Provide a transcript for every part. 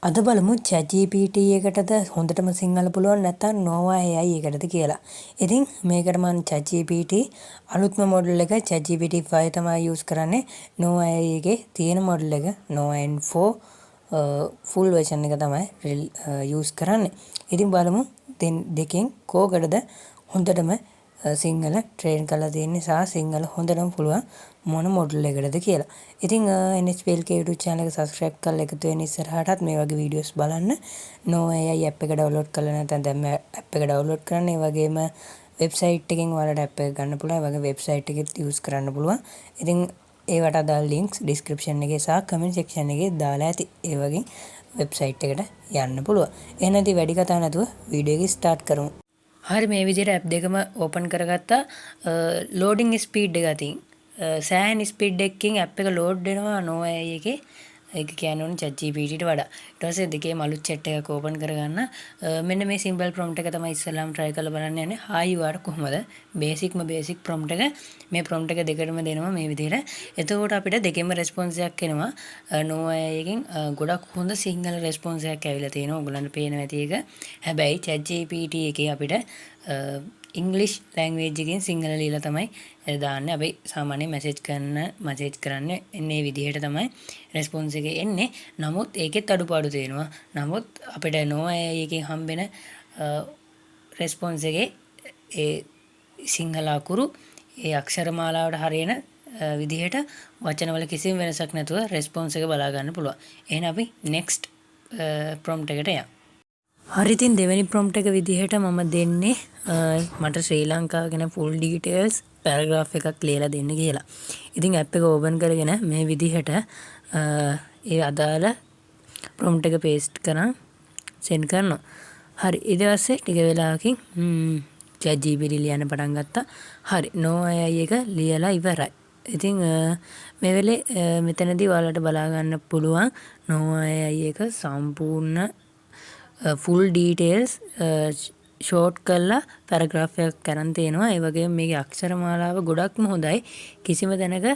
අද බලමු ChatGPT එකටද හොඳටම සිංහල පුළුවන් නැත්නම් Nova AI එකටද කියලා. ඉතින් මේකට මම ChatGPT අලුත්ම මොඩල් එක ChatGPT 5 තමයි use කරන්නේ. Nova AI එකේ තියෙන මොඩල් එක Nova N4 full version එක තමයි use කරන්නේ. ඉතින් බලමු දෙකෙන් කෝකටද හොඳටම සිංහල ට්‍රේන් කරලා තියෙන්නේ සහ සිංහල හොඳටම පුළුවන් මොන මොඩල් එකකටද කියලා. ඉතින් NHPLK YouTube channel එක subscribe කරලා එකතු වෙන්න ඉස්සරහටත් මේ වගේ videos බලන්න. Nova AI app එක download කරලා නැත්නම් දැන් app එක download කරන්න. ඒ වගේම website එකෙන් ඔයාලට app එක ගන්න පුළුවන්. ඒ වගේ website එකෙත් use කරන්න පුළුවන්. ඉතින් ඒවට අදාළ links description එකේ සහ comment section එකේ දාලා ඇති. ඒ වගේ website එකට යන්න පුළුවන්. එහෙනම් ඉතින් වැඩි කතා නැතුව video එක start කරමු. හරි මේ විදිහට ඇප් දෙකම ඕපන් කරගත්තා. ලෝඩින් ස්පීඩ් එක අතින් සෑහෙන ස්පීඩ් එකකින් ඇප් එක ලෝඩ් වෙනවා Nova AI එකේ. ඒක කියන්නේ ඕනේ ChatGPT ට වඩා. ඊට පස්සේ දෙකේම අලුත් chat එකක් ඕපන් කරගන්න. මෙන්න මේ simple prompt එක තමයි ඉස්සෙල්ලාම try කරලා බලන්න යන්නේ. hi you are කොහමද? basic prompt එක. මේ prompt එක දෙකටම දෙනවා මේ විදිහට. එතකොට අපිට දෙකෙන්ම response එකක් එනවා. Nova AI එකෙන් ගොඩක් හොඳ සිංහල response එකක් ඇවිල්ලා තියෙනවා. ඔයගලන්ට පේනවා ඇති ඒක. හැබැයි ChatGPT එකේ අපිට English language එකෙන් සිංහල ලියලා තමයි දාන්නේ. අපි සාමාන්‍යයෙන් මැසේජ් කරන්නේ එන්නේ විදිහට තමයි response එක එන්නේ. නමුත් ඒකෙත් අඩුපාඩු තියෙනවා. නමුත් අපිට Nova AI එකෙන් හම්බෙන response එකේ ඒ සිංහල අකුරු ඒ අක්ෂර මාලාවට හරියන විදිහට වචනවල කිසිම වෙනසක් නැතුව response එක බලා ගන්න පුළුවන්. එහෙනම් අපි next prompt එකට යමු. හරි ඉතින් දෙවෙනි prompt එක විදිහට මම දෙන්නේ මට ශ්‍රී ලංකාව ගැන full details paragraph එකක් ලියලා දෙන්න කියලා. ඉතින් app එක open කරගෙන මේ විදිහට ඒ අදාළ prompt එක paste කරන් send කරනවා. හරි ඊට පස්සේ ටික වෙලාවකින් ChatGPT ලියන්න පටන් ගත්තා. හරි Nova AI එක ලියලා ඉවරයි. ඉතින් මේ වෙලේ මෙතනදී ඔයාලට බලා ගන්න පුළුවන් Nova AI එක සම්පූර්ණ full details short කරලා paragraph එකක් කරන් තියෙනවා. ඒ වගේම මේකේ අක්ෂර මාලාව ගොඩක්ම හොඳයි. කිසිම තැනක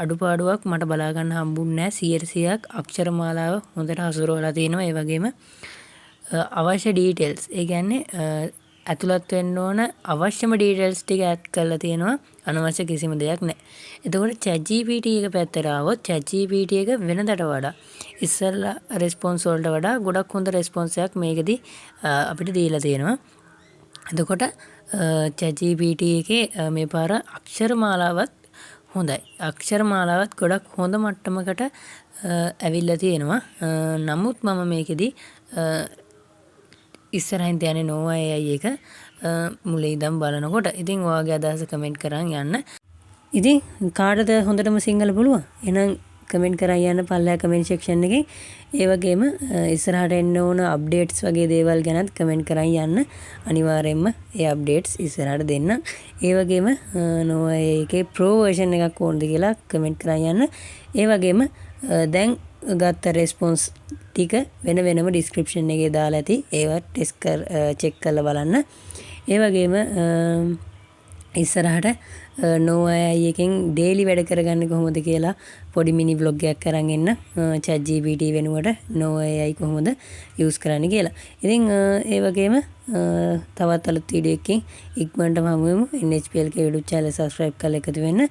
අඩුපාඩුවක් මට බලා ගන්න හම්බුන්නේ නැහැ. 100%ක් අක්ෂර මාලාව හොඳට හසුරවලා තියෙනවා. ඒ වගේම අවශ්‍ය details ඒ කියන්නේ ඇතුළත් වෙන්න ඕන අවශ්‍යම details ටික add කරලා තියෙනවා. අනවශ්‍ය කිසිම දෙයක් නැහැ. එතකොට ChatGPT එක පැත්තට ආවොත් ChatGPT එක වෙනදට වඩා ඉස්සෙල්ලා response වලට වඩා ගොඩක් හොඳ response එකක් මේකෙදි අපිට දීලා තියෙනවා. එතකොට ChatGPT එකේ මේ පාර අක්ෂර මාලාවත් හොඳයි. අක්ෂර මාලාවත් ගොඩක් හොඳ මට්ටමකට ඇවිල්ලා තියෙනවා. නමුත් මම මේකෙදි ඉස්සරහින් තියන්නේ Nova AI එක මුලින් ඉඳන් බලනකොට. ඉතින් ඔයාගේ අදහස කමෙන්ට් කරන් යන්න. ඉතින් කාටද හොඳටම සිංහල පුළුවන්? එහෙනම් කමෙන්ට් කරන් යන්න පල්ලෙහා කමෙන්ට් සෙක්ෂන් එකේ. ඒ වගේම ඉස්සරහට එන්න ඕන අප්ඩේට්ස් වගේ දේවල් ගැනත් කමෙන්ට් කරන් යන්න. අනිවාර්යයෙන්ම ඒ අප්ඩේට්ස් ඉස්සරහට දෙන්න. ඒ වගේම Nova AI එකේ Pro version එකක් ඕනද කියලා කමෙන්ට් කරන් යන්න. ඒ වගේම දැන් ගත්ත response ටික වෙනම description එකේ දාලා ඇති. ඒවත් check කරලා බලන්න. ඒ වගේම ඉස්සරහට Nova AI එකෙන් daily වැඩ කරගන්නේ කොහොමද කියලා පොඩි mini vlog එකක් කරන් එන්න. ChatGPT වෙනුවට Nova AI කොහොමද use කරන්නේ කියලා. ඉතින් ඒ වගේම තවත් අලුත් වීඩියෝ එකකින් ඉක්මනටම හමු වෙමු. NHPLK YouTube channel subscribe කරලා එකතු වෙන්න.